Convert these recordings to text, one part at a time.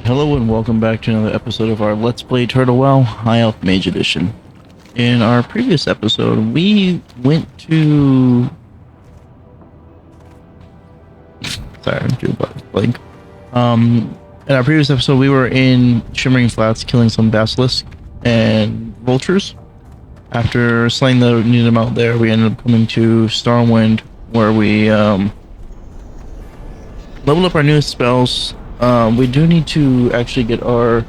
Hello and welcome back to another episode of our Let's Play Turtle WoW High Elf Mage Edition. In our previous episode, we went to... Sorry, I drew a blank. In our previous episode, we were in Shimmering Flats killing some basilisks and vultures. After slaying the needed amount there, we ended up coming to Stormwind, where we leveled up our newest spells. We do need to actually get our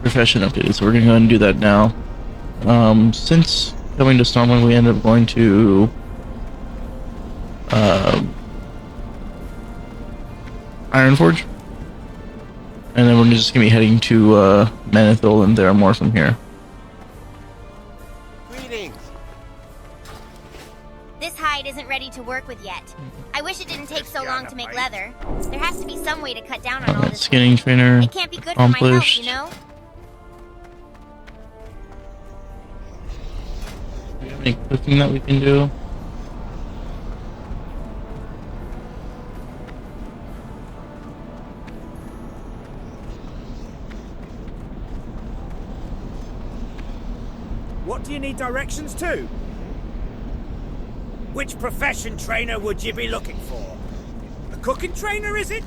profession updated, so we're gonna go ahead and do that now. Since coming to Stormwind, we ended up going to Ironforge, and then we're just gonna be heading to Manethil and there are more from here. Greetings. This hide isn't ready to work with yet. I wish it didn't take so long to make leather. There has to be some way to cut down on all this. Skinning trainer It can't be good for my health, you know? Do we have any cooking that we can do? What do you need directions to? Which profession trainer would you be looking for? A cooking trainer, is it?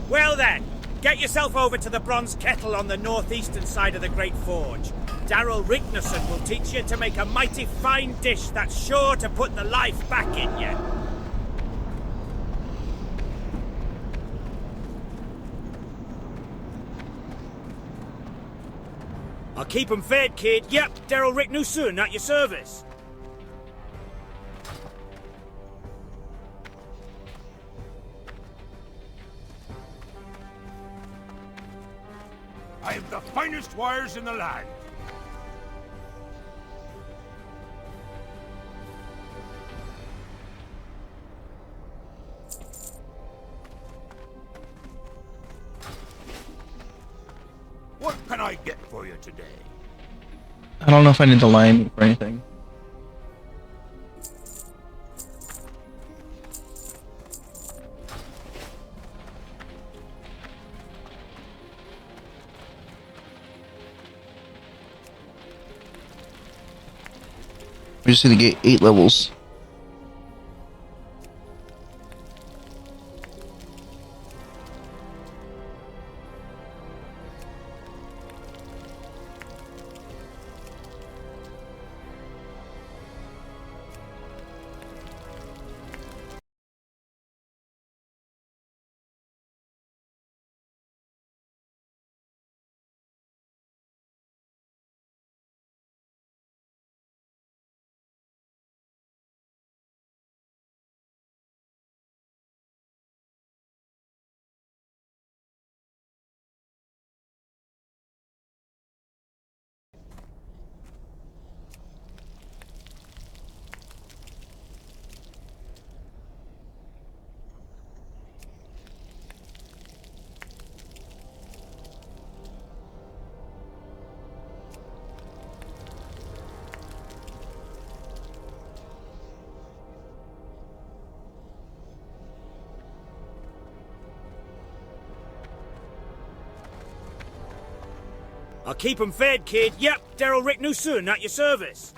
Well then, get yourself over to the Bronze Kettle on the northeastern side of the Great Forge. Daryl Rignerson will teach you to make a mighty fine dish that's sure to put the life back in you. I'll keep 'em fed, kid. Yep, Daryl Rignerson at your service. I have the finest wires in the land. What can I get for you today? I don't know if I need the line or anything. We just need to get 8 levels. I'll keep 'em fed, kid. Yep, Daryl Rignerson at your service.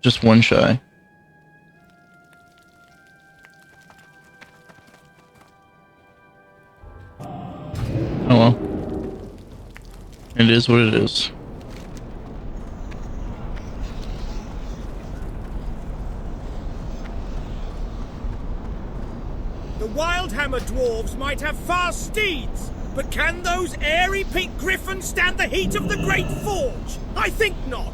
Just one shy. Oh well. It is what it is. The Wildhammer dwarves might have fast steeds, but can those airy pink griffins stand the heat of the Great Forge? I think not.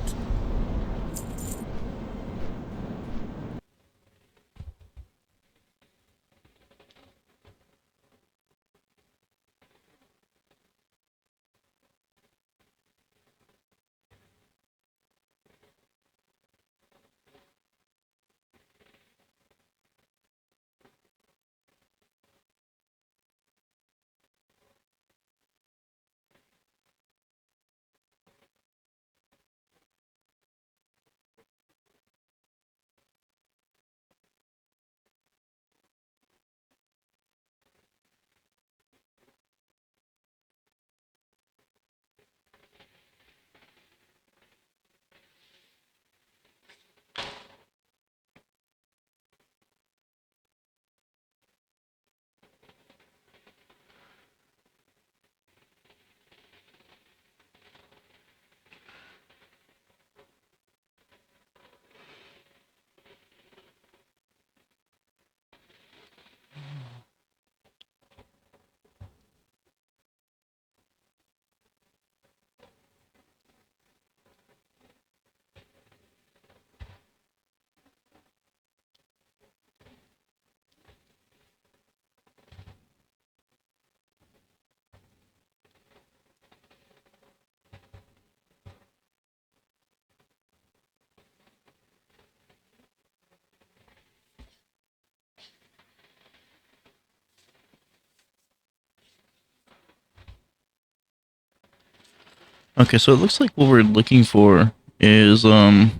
Okay, so it looks like what we're looking for is we're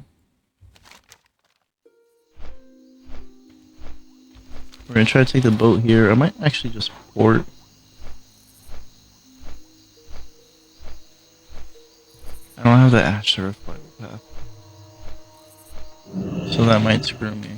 gonna try to take the boat here. I might actually just port. I don't have the Ash Surf flight path, so that might screw me.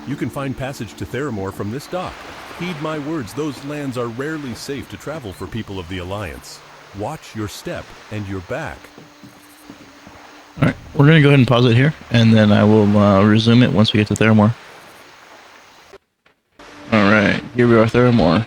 You can find passage to Theramore from this dock. Heed my words, those lands are rarely safe to travel for people of the Alliance. Watch your step and your back. Alright, we're gonna go ahead and pause it here, and then I will resume it once we get to Theramore. Alright, here we are, Theramore.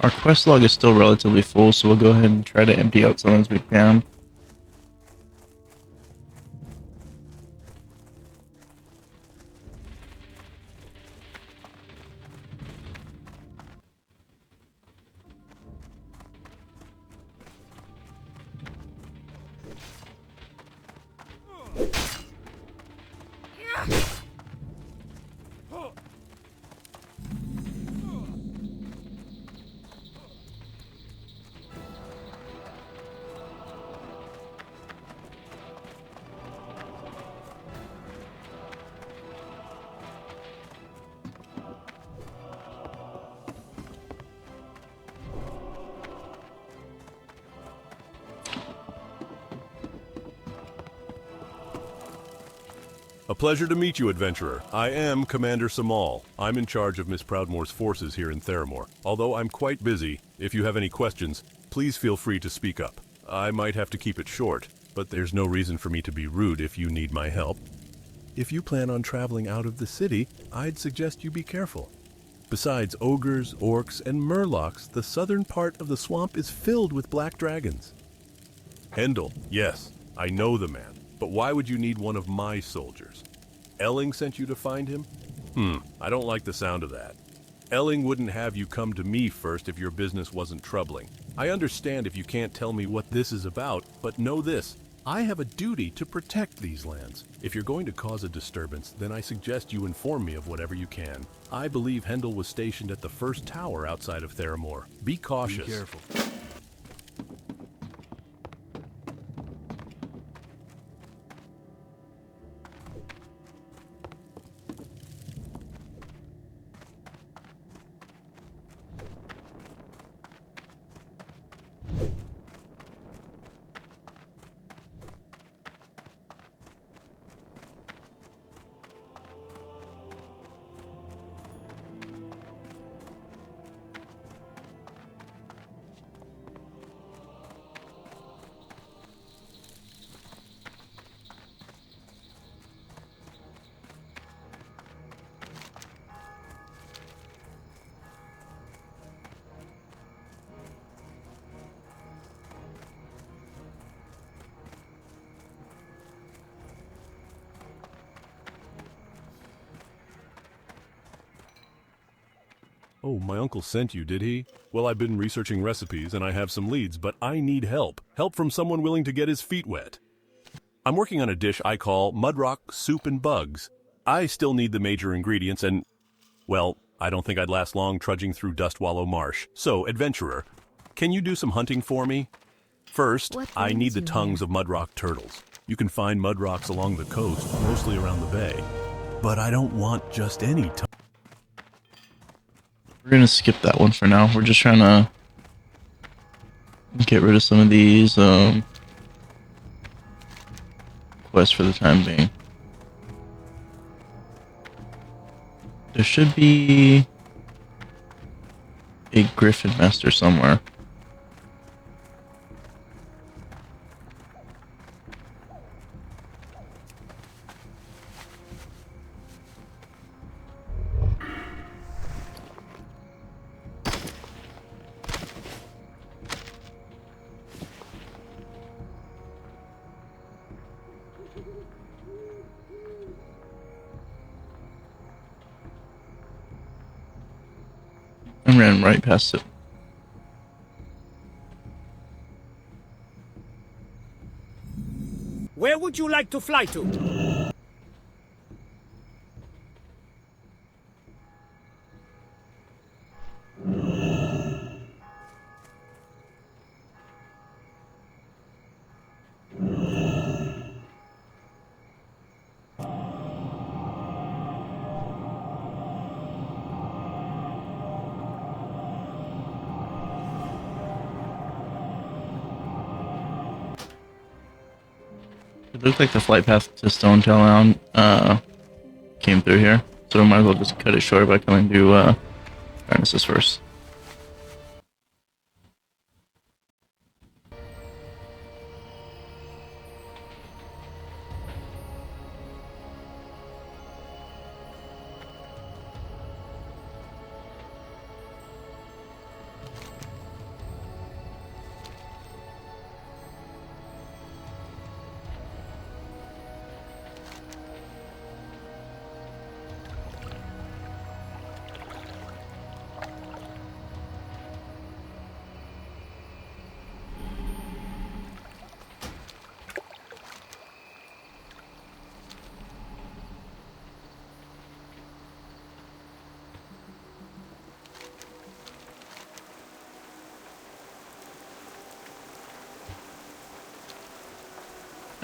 Our quest log is still relatively full, so we'll go ahead and try to empty out some as we can. A pleasure to meet you, adventurer. I am Commander Samal. I'm in charge of Miss Proudmoore's forces here in Theramore. Although I'm quite busy, if you have any questions, please feel free to speak up. I might have to keep it short, but there's no reason for me to be rude if you need my help. If you plan on traveling out of the city, I'd suggest you be careful. Besides ogres, orcs, and murlocs, the southern part of the swamp is filled with black dragons. Hendel, yes, I know the man. But why would you need one of my soldiers? Elling sent you to find him? I don't like the sound of that. Elling wouldn't have you come to me first if your business wasn't troubling. I understand if you can't tell me what this is about, but know this. I have a duty to protect these lands. If you're going to cause a disturbance, then I suggest you inform me of whatever you can. I believe Hendel was stationed at the first tower outside of Theramore. Be cautious. Be careful. Oh, my uncle sent you, did he? Well, I've been researching recipes and I have some leads, but I need help. Help from someone willing to get his feet wet. I'm working on a dish I call Mudrock Soup and Bugs. I still need the major ingredients and, well, I don't think I'd last long trudging through Dustwallow Marsh. So, adventurer, can you do some hunting for me? First, I need the tongues of Mudrock turtles. You can find mudrocks along the coast, mostly around the bay. But I don't want just any time. We're gonna skip that one for now. We're just trying to get rid of some of these quests for the time being. There should be a Griffin Master somewhere. I ran right past it. Where would you like to fly to? It looked like the flight path to Stonetail Island came through here, so we might as well just cut it short by coming to Harnesses first.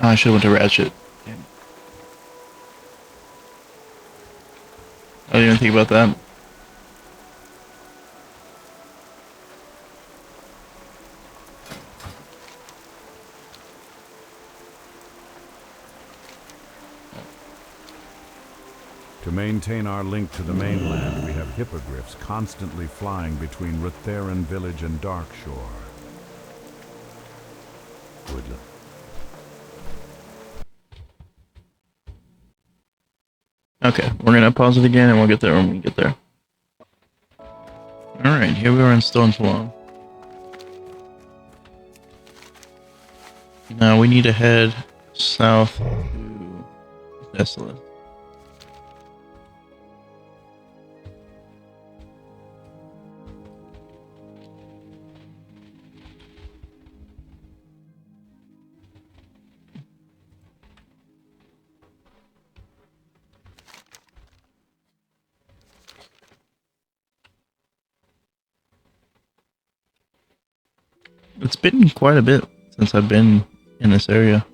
Oh, I should have went to Ratchet. Damn. I didn't even think about that. To maintain our link to the mainland, we have hippogriffs constantly flying between Rutheran Village and Darkshore. Good luck. Okay, we're gonna pause it again and we'll get there when we get there. Alright, here we are in Stonetail. Now we need to head south to Desolate. It's been quite a bit since I've been in this area.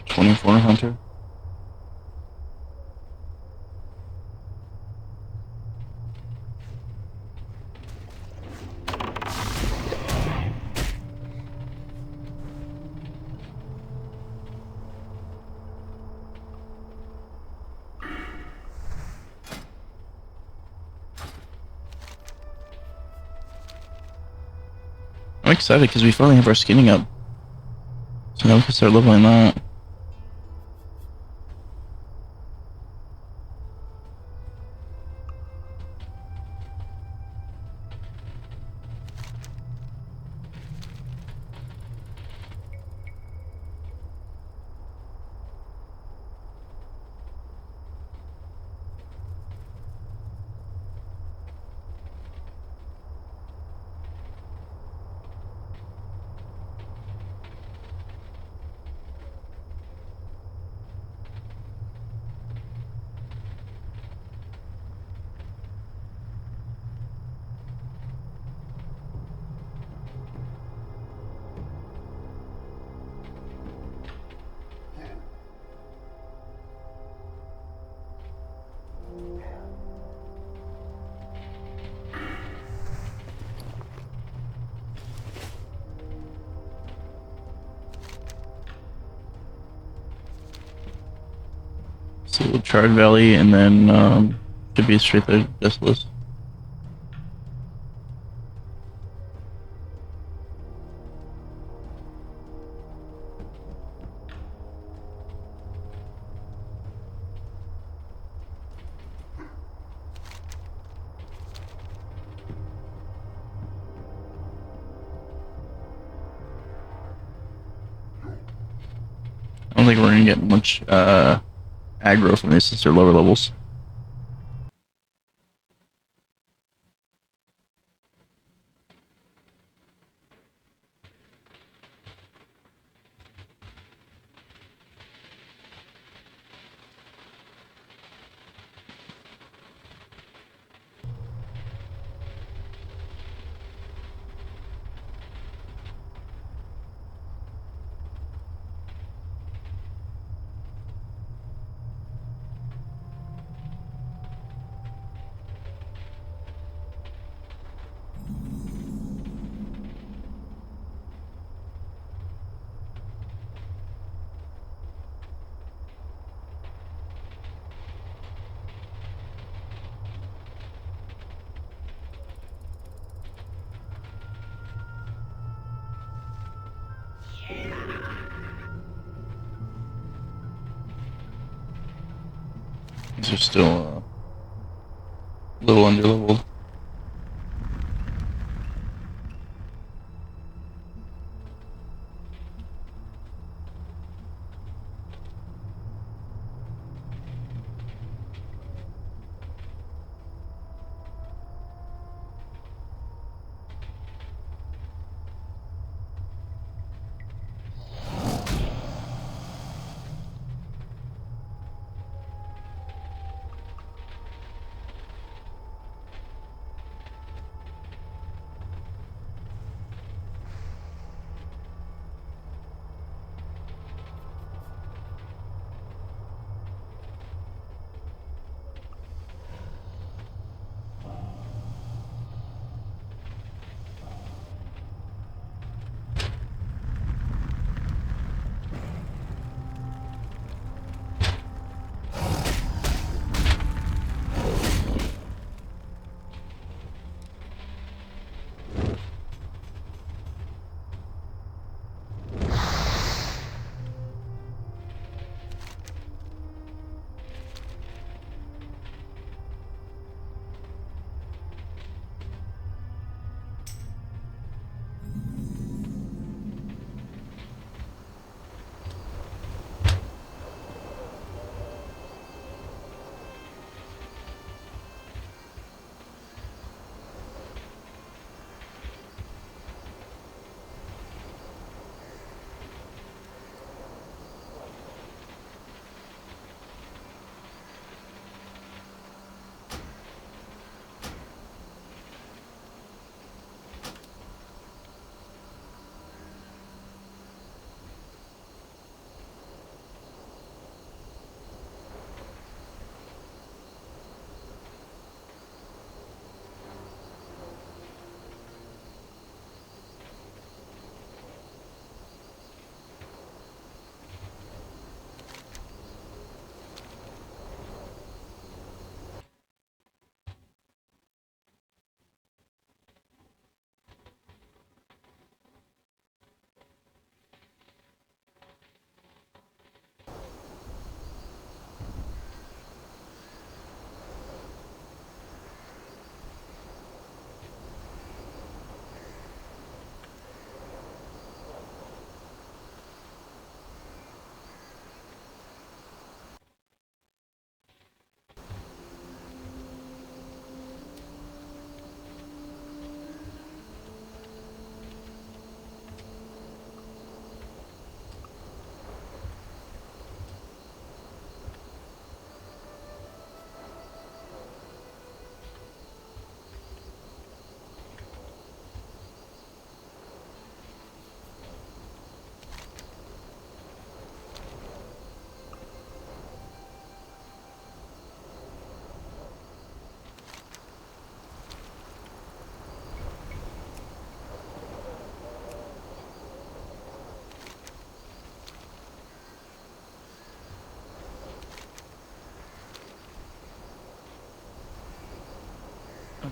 '24 Hunter. excited because we finally have our skinning up. So now we can start leveling that. So we'll Charred Valley and then should be straight to Desolate. I don't think we're gonna get much aggro from these since they're lower levels. These are still a little underleveled.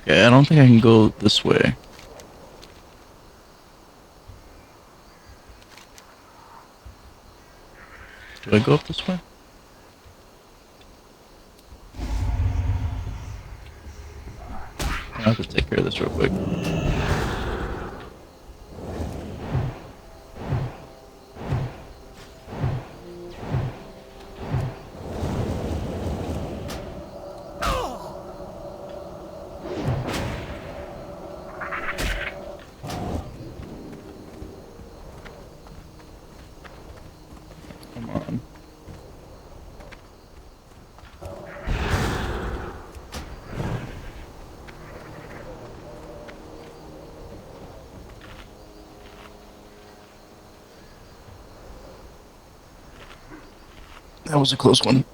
Okay, I don't think I can go this way. Do I go up this way? I have to take care of this real quick. Come on. That was a close one.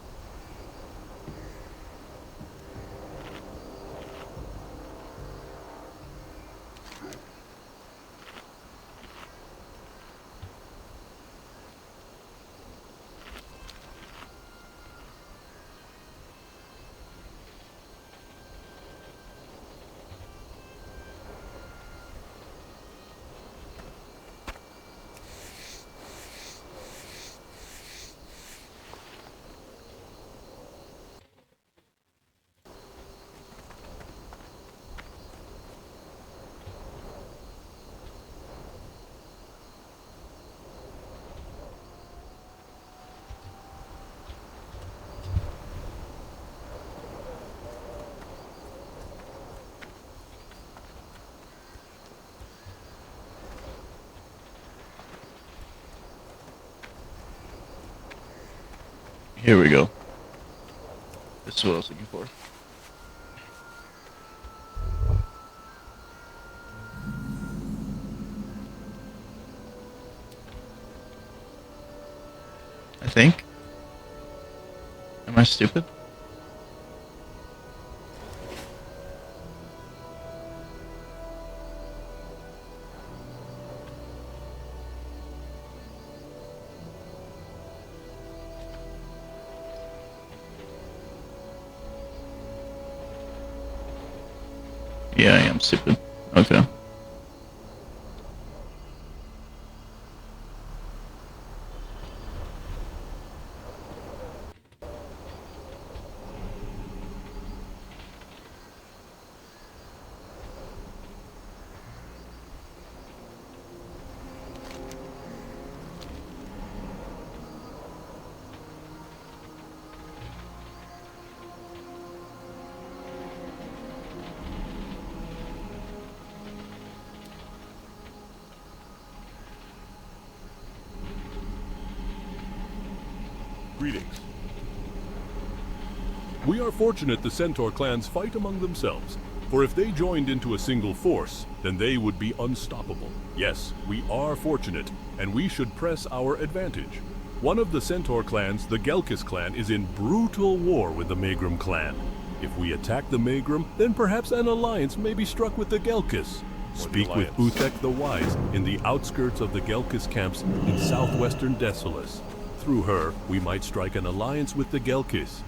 Here we go. This is what I was looking for. I think. Am I stupid? Yeah, I am stupid. Okay. Greetings. We are fortunate the Centaur clans fight among themselves, for if they joined into a single force, then they would be unstoppable. Yes, we are fortunate, and we should press our advantage. One of the Centaur clans, the Gelkis clan, is in brutal war with the Magrum clan. If we attack the Magrum, then perhaps an alliance may be struck with the Gelkis. Speak with Uthek the Wise in the outskirts of the Gelkis camps in southwestern Desolus. Through her, we might strike an alliance with the Gelkis.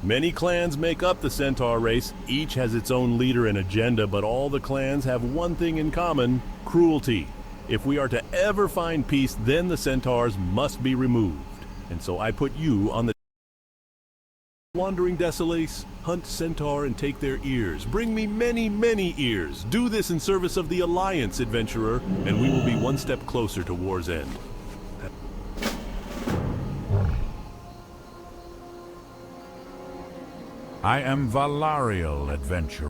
Many clans make up the Centaur race. Each has its own leader and agenda, but all the clans have one thing in common: cruelty. If we are to ever find peace, then the Centaurs must be removed. And so I put you on the wandering Desolace. Hunt Centaur and take their ears. Bring me many, many ears. Do this in service of the Alliance, adventurer, and we will be one step closer to war's end. I am Valarial, adventurer.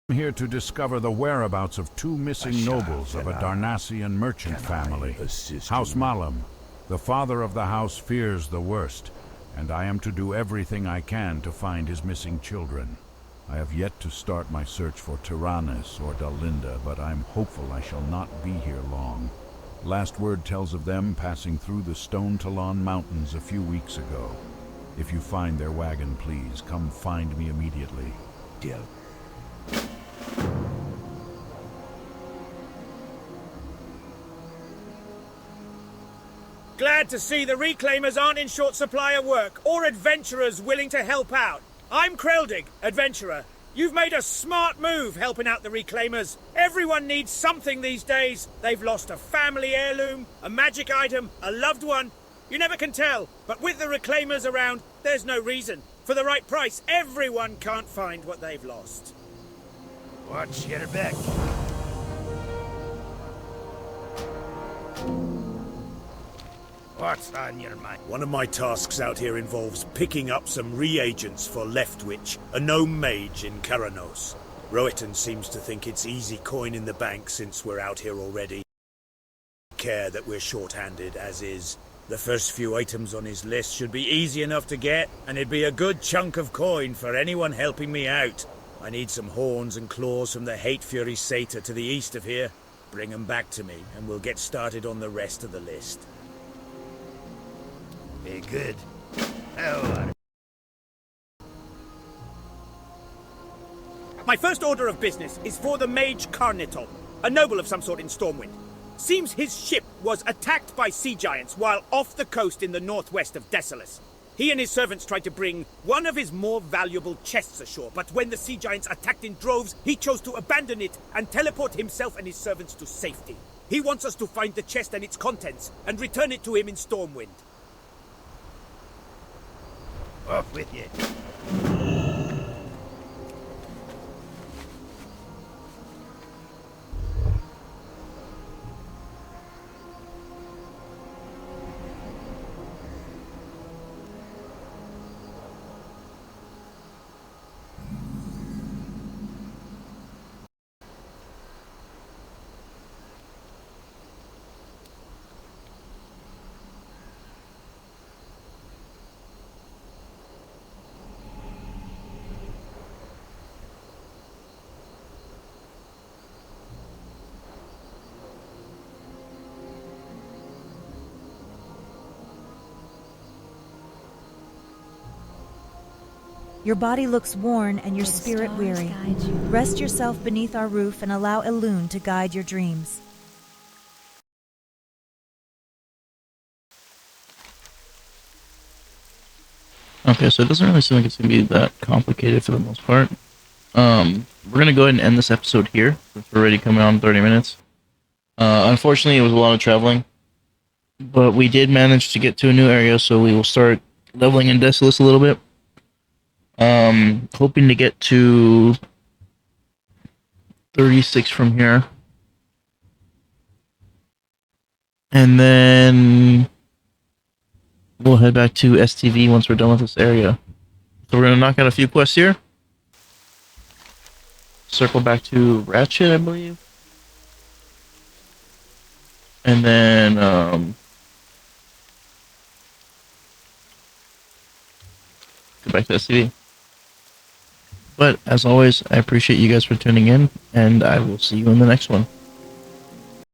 I'm here to discover the whereabouts of two missing nobles of a Darnassian merchant family. House Malam. The father of the house fears the worst, and I am to do everything I can to find his missing children. I have yet to start my search for Tyrannus or Dalinda, but I'm hopeful I shall not be here long. Last word tells of them passing through the Stone Talon Mountains a few weeks ago. If you find their wagon, please come find me immediately. Deal. Glad to see the reclaimers aren't in short supply of work, or adventurers willing to help out. I'm Kreldig, adventurer. You've made a smart move helping out the Reclaimers. Everyone needs something these days. They've lost a family heirloom, a magic item, a loved one. You never can tell, but with the Reclaimers around, there's no reason. For the right price, everyone can't find what they've lost. Watch your back. What's on your mind? One of my tasks out here involves picking up some reagents for Leftwich, a gnome mage in Karanos. Roiton seems to think it's easy coin in the bank since we're out here already. Care that we're short-handed as is. The first few items on his list should be easy enough to get, and it'd be a good chunk of coin for anyone helping me out. I need some horns and claws from the Hate Fury Satyr to the east of here. Bring them back to me, and we'll get started on the rest of the list. Be good. Oh, My first order of business is for the Mage Carnital, a noble of some sort in Stormwind. Seems his ship was attacked by sea giants while off the coast in the northwest of Desolus. He and his servants tried to bring one of his more valuable chests ashore, but when the sea giants attacked in droves, he chose to abandon it and teleport himself and his servants to safety. He wants us to find the chest and its contents and return it to him in Stormwind. off with you. Your body looks worn and your spirit weary. Rest yourself beneath our roof and allow Elune to guide your dreams. Okay, so it doesn't really seem like it's going to be that complicated for the most part. We're going to go ahead and end this episode here, since we're already coming on 30 minutes. Unfortunately, it was a lot of traveling, but we did manage to get to a new area, so we will start leveling in Desolus a little bit. Hoping to get to 36 from here. And then we'll head back to STV once we're done with this area. So we're going to knock out a few quests here. Circle back to Ratchet, I believe. And then, go back to STV. But as always, I appreciate you guys for tuning in, and I will see you in the next one.